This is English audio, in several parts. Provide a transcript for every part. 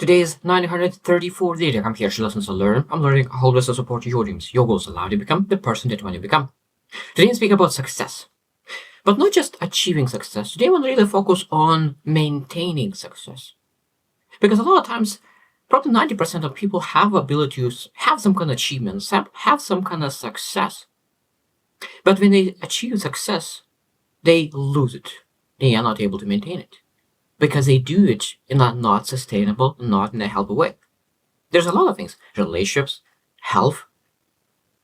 Today is 934 day. I'm here to listen to learn. I'm learning how to support your dreams, your goals, allow you to become the person that you want to become. Today I speak about success, but not just achieving success. Today I want to really focus on maintaining success, because a lot of times, probably 90% of people have ability to have some kind of achievements, have some kind of success, but when they achieve success, they lose it. They are not able to maintain it, because they do it in a not sustainable, not in a healthy way. There's a lot of things: relationships, health,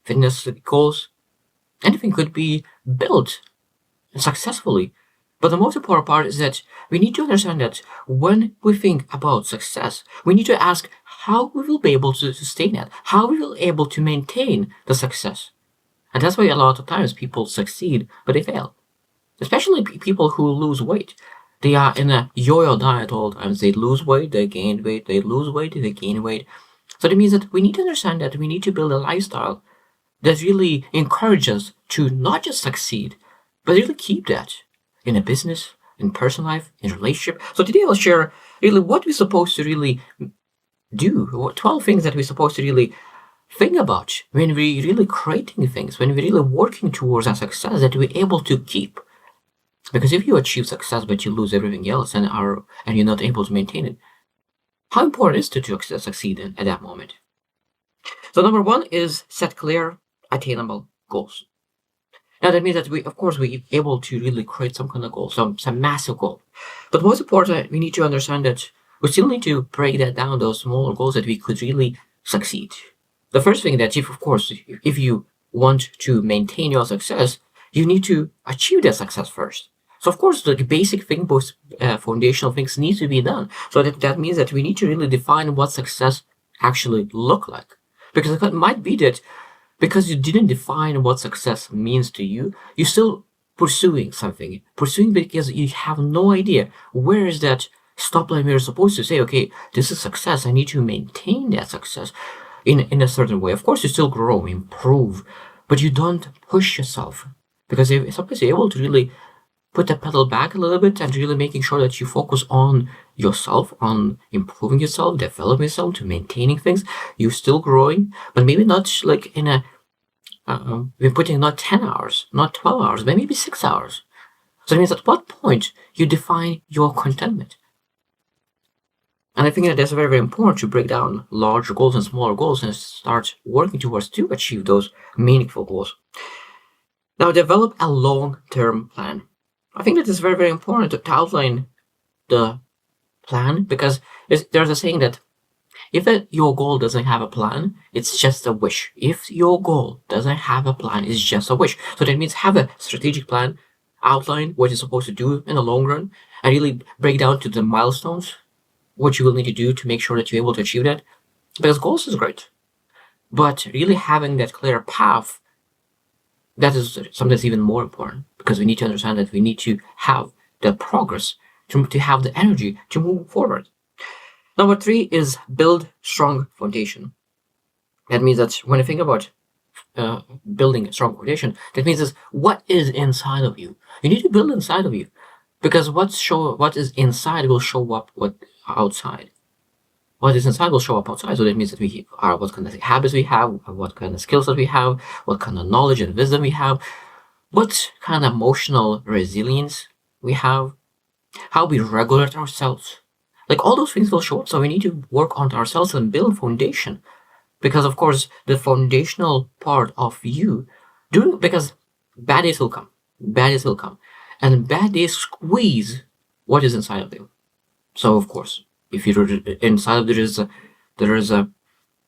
fitness goals. Anything could be built successfully. But the most important part is that we need to understand that when we think about success, we need to ask how we will be able to sustain it, how we will be able to maintain the success. And that's why a lot of times people succeed, but they fail. Especially people who lose weight. They are in a yo-yo diet all the time. They lose weight, they gain weight, they lose weight, they gain weight. So that means that we need to understand that we need to build a lifestyle that really encourages us to not just succeed, but really keep that in a business, in personal life, in relationship. So today I'll share really what we're supposed to really do, what 12 things that we're supposed to really think about when we're really creating things, when we're really working towards our success that we're able to keep. Because if you achieve success but you lose everything else and you're not able to maintain it, how important is it to succeed at that moment? So number one is set clear, attainable goals. Now that means that we're able to really create some kind of goal, some massive goal. But most important, we need to understand that we still need to break that down, those smaller goals that we could really succeed. The first thing that if you want to maintain your success, you need to achieve that success first. So of course, the basic thing, both foundational things need to be done. So that means that we need to really define what success actually look like. Because it might be that because you didn't define what success means to you, you're still pursuing something. Pursuing because you have no idea where is that stop line where you're supposed to say, okay, this is success. I need to maintain that success in a certain way. Of course, you still grow, improve, but you don't push yourself. Because if sometimes you're able to really put the pedal back a little bit and really making sure that you focus on yourself, on improving yourself, developing yourself, to maintaining things, you're still growing, but maybe not like in we're putting not 10 hours, not 12 hours, but maybe 6 hours. So it means at what point you define your contentment. And I think that that's very, very important to break down larger goals and smaller goals and start working towards to achieve those meaningful goals. Now, develop a long-term plan. I think that is very, very important to outline the plan, because there's a saying that if your goal doesn't have a plan, it's just a wish. If your goal doesn't have a plan, it's just a wish. So that means have a strategic plan, outline what you're supposed to do in the long run, and really break down to the milestones, what you will need to do to make sure that you're able to achieve that. Because goals is great, but really having that clear path, that is something that's even more important, because we need to understand that we need to have the progress to have the energy to move forward. Number 3 is build strong foundation. That means that when you think about building a strong foundation, that means is what is inside of you. You need to build inside of you, because what is inside will show up outside. What is inside will show up outside. So that means that we are what kind of habits we have, what kind of skills that we have, what kind of knowledge and wisdom we have, what kind of emotional resilience we have, how we regulate ourselves. Like all those things will show up. So we need to work on ourselves and build foundation. Because of course, the foundational part of you, because bad days will come. Bad days will come. And bad days squeeze what is inside of you. So of course, if you're inside of there is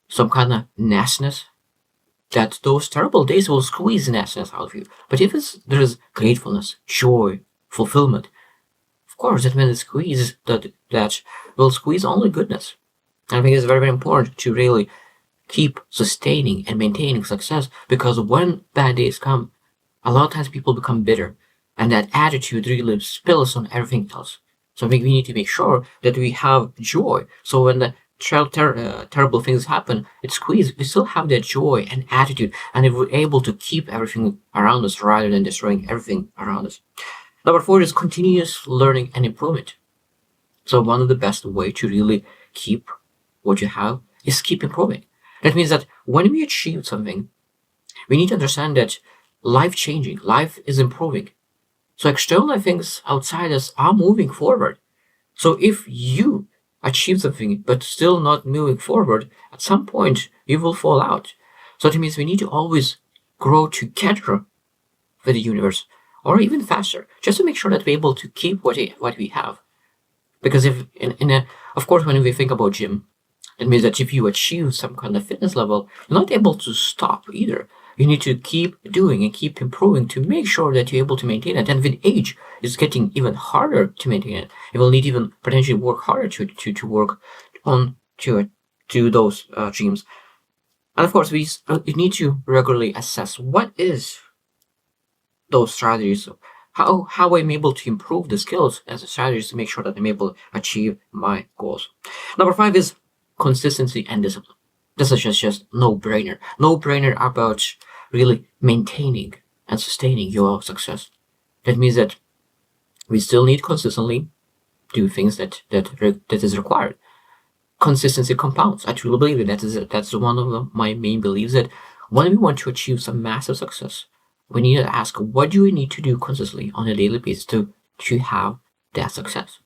some kind of nastiness, that those terrible days will squeeze nastiness out of you. But if there is gratefulness, joy, fulfillment, of course, that when it squeezes, that will squeeze only goodness. And I think it's very, very important to really keep sustaining and maintaining success, because when bad days come, a lot of times people become bitter, and that attitude really spills on everything else. So I think we need to make sure that we have joy. So when the terrible things happen, it squeezes. We still have that joy and attitude, and if we're able to keep everything around us rather than destroying everything around us. Number 4 is continuous learning and improvement. So one of the best way to really keep what you have is keep improving. That means that when we achieve something, we need to understand that life changing, life is improving. So external things outside us are moving forward. So if you achieve something but still not moving forward, at some point you will fall out. So that means we need to always grow together with the universe, or even faster, just to make sure that we're able to keep what we have. Because if of course, when we think about gym, it means that if you achieve some kind of fitness level, you're not able to stop either. You need to keep doing and keep improving to make sure that you're able to maintain it. And with age, it's getting even harder to maintain it. You will need even potentially work harder to work on to those dreams. And of course, we need to regularly assess what is those strategies, how I'm able to improve the skills as a strategies to make sure that I'm able to achieve my goals. Number 5 is consistency and discipline. This is just no-brainer. No-brainer about really maintaining and sustaining your success. That means that we still need consistently do things that is required. Consistency compounds. I truly believe it. That's one of my main beliefs, that when we want to achieve some massive success, we need to ask, what do we need to do consistently on a daily basis to have that success?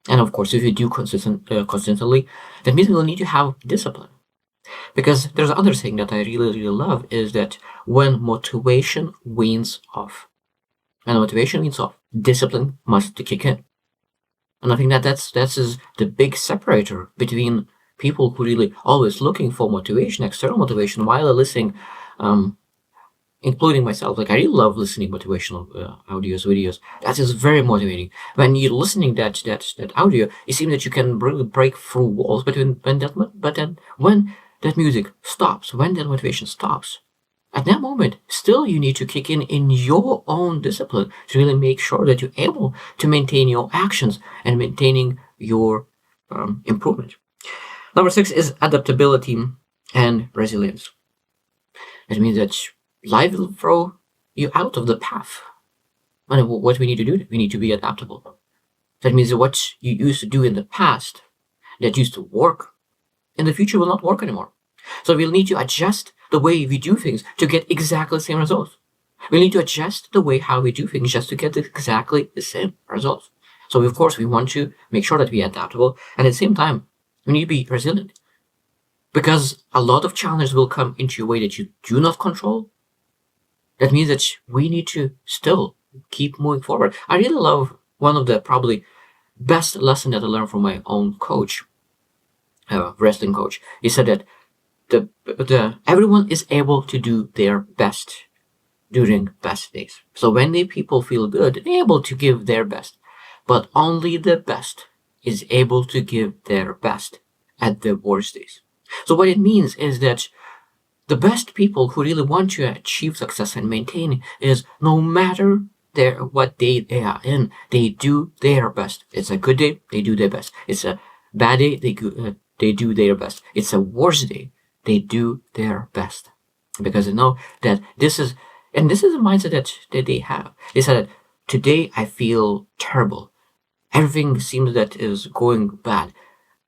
And of course, if you do consistently, that means we'll need to have discipline. Because there's another thing that I really, really love is that when motivation wanes off, discipline must kick in. And I think that's is the big separator between people who really always looking for motivation, external motivation, while listening, including myself. Like, I really love listening motivational audios, videos. That is very motivating. When you're listening that audio, it seems that you can really break through walls. But then when that music stops, when that motivation stops, at that moment, still you need to kick in your own discipline to really make sure that you're able to maintain your actions and maintaining your improvement. Number 6 is adaptability and resilience. It means that life will throw you out of the path. And what we need to do, we need to be adaptable. That means that what you used to do in the past that used to work in the future will not work anymore. So we'll need to adjust the way we do things to get exactly the same results. We need to adjust the way how we do things just to get exactly the same results. So of course we want to make sure that we are adaptable, and at the same time we need to be resilient. Because a lot of challenges will come into your way that you do not control. That means that we need to still keep moving forward. I really love one of the probably best lesson that I learned from my own coach, wrestling coach. He said that everyone is able to do their best during best days. So when the people feel good, they're able to give their best. But only the best is able to give their best at the worst days. So what it means is that the best people who really want to achieve success and maintain is, no matter what day they are in, they do their best. It's a good day, they do their best. It's a bad day, they do their best. It's a worse day, they do their best. Because they know that this is a mindset that they have. They said, today I feel terrible. Everything seems that is going bad.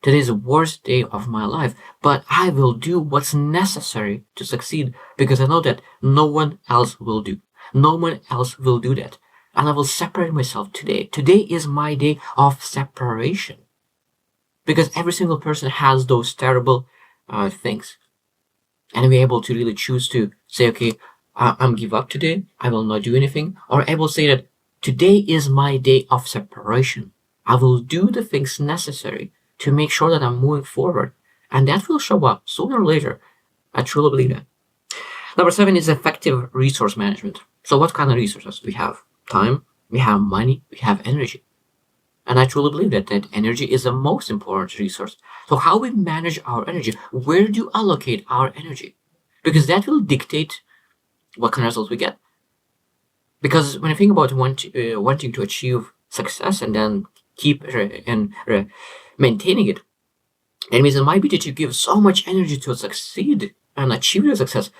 Today is the worst day of my life, but I will do what's necessary to succeed, because I know that no one else will do. No one else will do that. And I will separate myself today. Today is my day of separation. Because every single person has those terrible things. And we're able to really choose to say, okay, I'm give up today. I will not do anything. Or I will say that today is my day of separation. I will do the things necessary to make sure that I'm moving forward. And that will show up sooner or later. I truly believe that. Number 7 is effective resource management. So what kind of resources? We have time, we have money, we have energy. And I truly believe that energy is the most important resource. So how we manage our energy, where do you allocate our energy? Because that will dictate what kind of results we get. Because when I think about wanting to achieve success and then keep maintaining it, it means it might be that you give so much energy to succeed and achieve your success.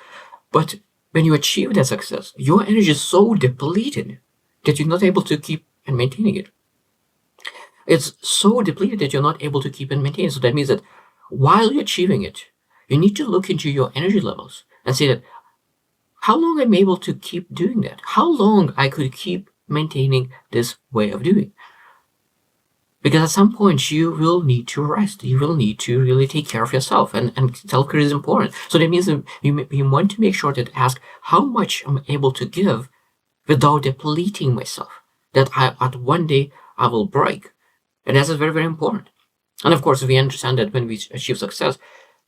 But when you achieve that success, your energy is so depleted that you're not able to keep and maintaining it. It's so depleted that you're not able to keep and maintain. So that means that while you're achieving it, you need to look into your energy levels and say that how long I'm able to keep doing that, how long I could keep maintaining this way of doing. Because at some point you will need to rest. You will need to really take care of yourself, and self-care is important. So that means that you want to make sure that ask how much I'm able to give without depleting myself. That at one day I will break. And that's very, very important. And of course, we understand that when we achieve success,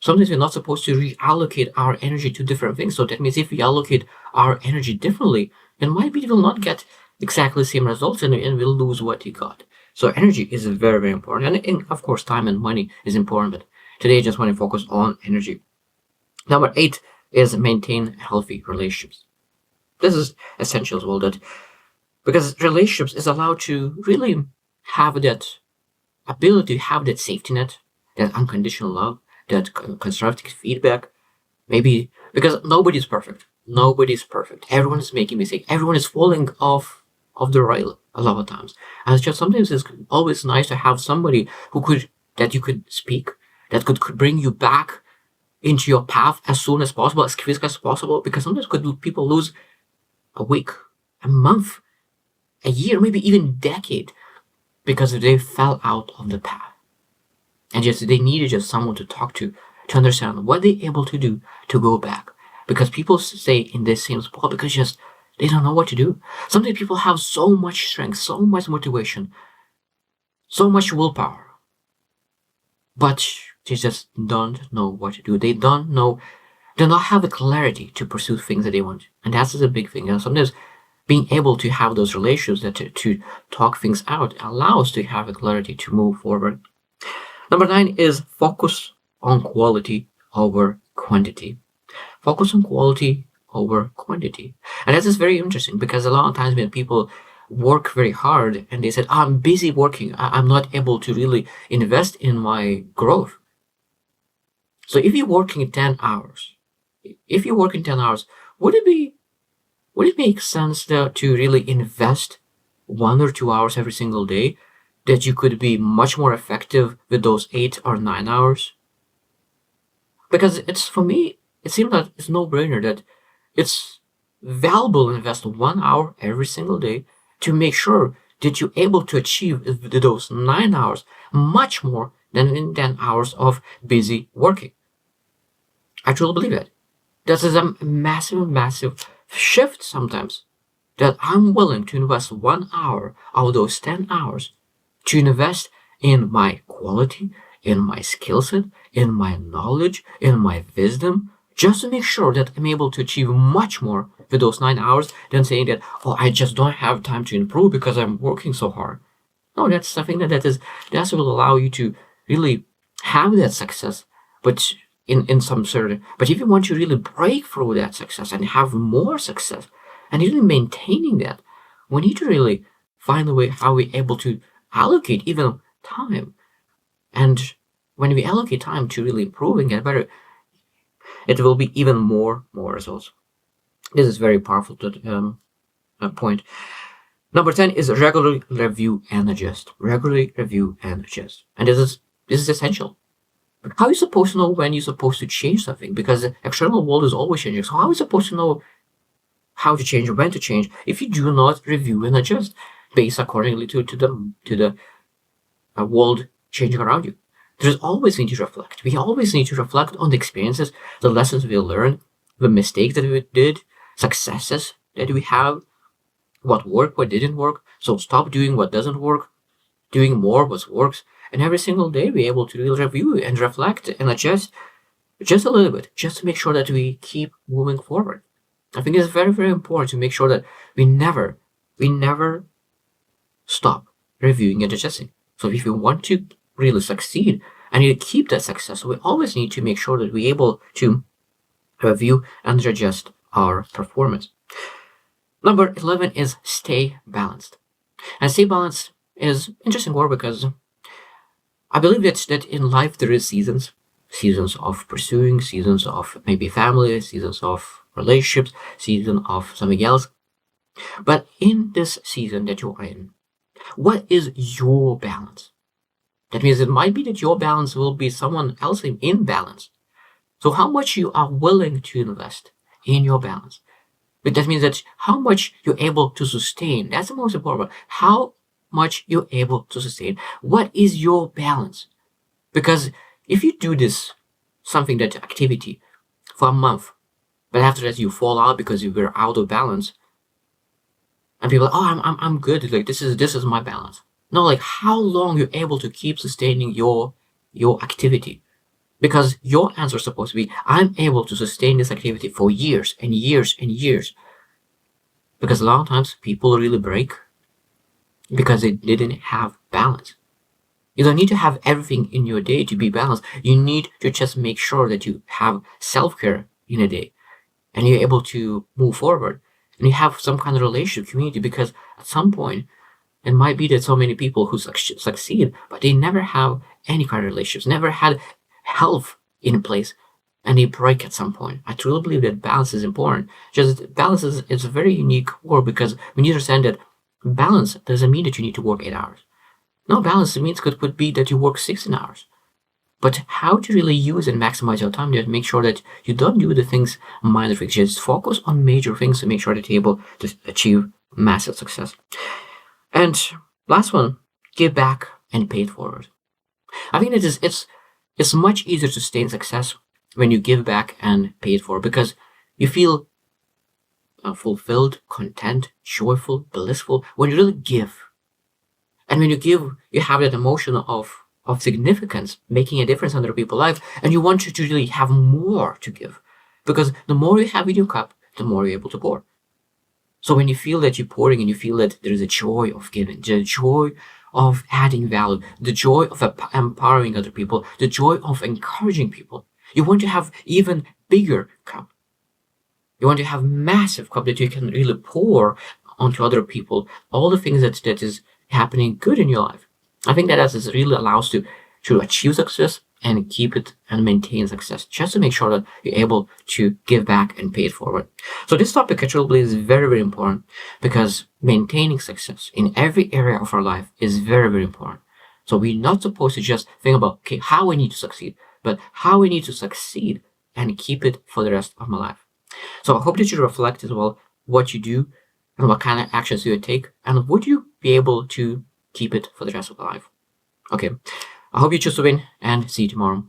sometimes we're not supposed to reallocate our energy to different things. So that means if we allocate our energy differently, then maybe we will not get exactly the same results, and we'll lose what we got. So energy is very, very important. And of course, time and money is important. But today I just want to focus on energy. Number 8 is maintain healthy relationships. This is essential as well, that because relationships is allowed to really have that ability to have that safety net, that unconditional love, that constructive feedback. Maybe because nobody's perfect. Nobody's perfect. Everyone is making mistakes. Everyone is falling off of the rail a lot of times. And it's just sometimes it's always nice to have somebody that you could speak, that could bring you back into your path as soon as possible, as quick as possible. Because sometimes people lose a week, a month, a year, maybe even decade, because they fell out of the path. And just they needed just someone to talk to understand what they're able to do to go back. Because people stay in this same spot because just they don't know what to do. Sometimes people have so much strength, so much motivation, so much willpower, but they just don't know what to do. They don't have the clarity to pursue things that they want. And that's a big thing. And sometimes being able to have those relations that to talk things out allows to have the clarity to move forward. Number 9 is focus on quality over quantity. Focus on quality over quantity. And that is very interesting because a lot of times when people work very hard and they said, I'm busy working, I'm not able to really invest in my growth. So if you're working 10 hours, would it make sense to really invest 1 or 2 hours every single day, that you could be much more effective with those 8 or 9 hours? Because for me, it seems that it's no-brainer that it's valuable to invest 1 hour every single day to make sure that you're able to achieve those 9 hours much more than in 10 hours of busy working. I truly believe that. This is a massive, massive shift sometimes, that I'm willing to invest 1 hour out of those 10 hours to invest in my quality, in my skill set, in my knowledge, in my wisdom, just to make sure that I'm able to achieve much more with those 9 hours than saying that, oh, I just don't have time to improve because I'm working so hard. No, that's something that will allow you to really have that success, but in some certain. But if you want to really break through that success and have more success, and really maintaining that, we need to really find a way how we're able to allocate even time. And when we allocate time to really improve and get better, it will be even more results. This is very powerful point. Number 10 is regularly review and adjust. Regularly review and adjust. And this is essential. How are you supposed to know when you're supposed to change something? Because the external world is always changing. So how are you supposed to know how to change or when to change if you do not review and adjust based accordingly to the world changing around you? There's always need to reflect. We always need to reflect on the experiences, the lessons we learned, the mistakes that we did, successes that we have, what worked, what didn't work. So stop doing what doesn't work, doing more what works, and every single day be able to really review and reflect and adjust just a little bit, just to make sure that we keep moving forward. I think it's very, very important to make sure that we never stop reviewing and adjusting. So if we want to really succeed and to keep that success, we always need to make sure that we're able to review and adjust our performance. Number 11 is stay balanced. And stay balanced is an interesting word because I believe that in life there is seasons of pursuing, seasons of maybe family, seasons of relationships, season of something else. But in this season that you're in, what is your balance That means it might be that your balance will be someone else in imbalance. So how much you are willing to invest in your balance. But that means that how much you're able to sustain. That's the most important. How much you're able to sustain. What is your balance? Because if you do this, something, that activity, for a month, but after that you fall out because you were out of balance, and people are, oh, I'm good. Like this is my balance. No, like how long you're able to keep sustaining your activity. Because your answer is supposed to be, I'm able to sustain this activity for years and years and years. Because a lot of times people really break because they didn't have balance. You don't need to have everything in your day to be balanced. You need to just make sure that you have self-care in a day and you're able to move forward and you have some kind of relationship community, because at some point it might be that so many people who succeed, but they never have any kind of relationships, never had health in place, and they break at some point. I truly believe that balance is important. Just balance is a very unique word, because we need to understand that balance doesn't mean that you need to work 8 hours. No, balance means could be that you work 16 hours. But how to really use and maximize your time, to make sure that you don't do the things, minor things. Just focus on major things to make sure that you're able to achieve massive success. And last one, give back and pay it forward. I think it's much easier to stay in success when you give back and pay it forward, because you feel fulfilled, content, joyful, blissful when you really give. And when you give, you have that emotion of significance, making a difference in other people's life, and you want to really have more to give. Because the more you have in your cup, the more you're able to pour. So when you feel that you're pouring and you feel that there is a joy of giving, the joy of adding value, the joy of empowering other people, the joy of encouraging people, you want to have even bigger cup. You want to have massive cup that you can really pour onto other people, all the things that is happening good in your life. I think that is really allows to achieve success and keep it and maintain success, just to make sure that you're able to give back and pay it forward. So this topic I truly believe is very, very important, because maintaining success in every area of our life is very, very important. So we're not supposed to just think about, okay, how I need to succeed, but how I need to succeed and keep it for the rest of my life. So I hope that you reflect as well what you do and what kind of actions you would take, and would you be able to keep it for the rest of your life. Okay, I hope you choose to win, and see you tomorrow.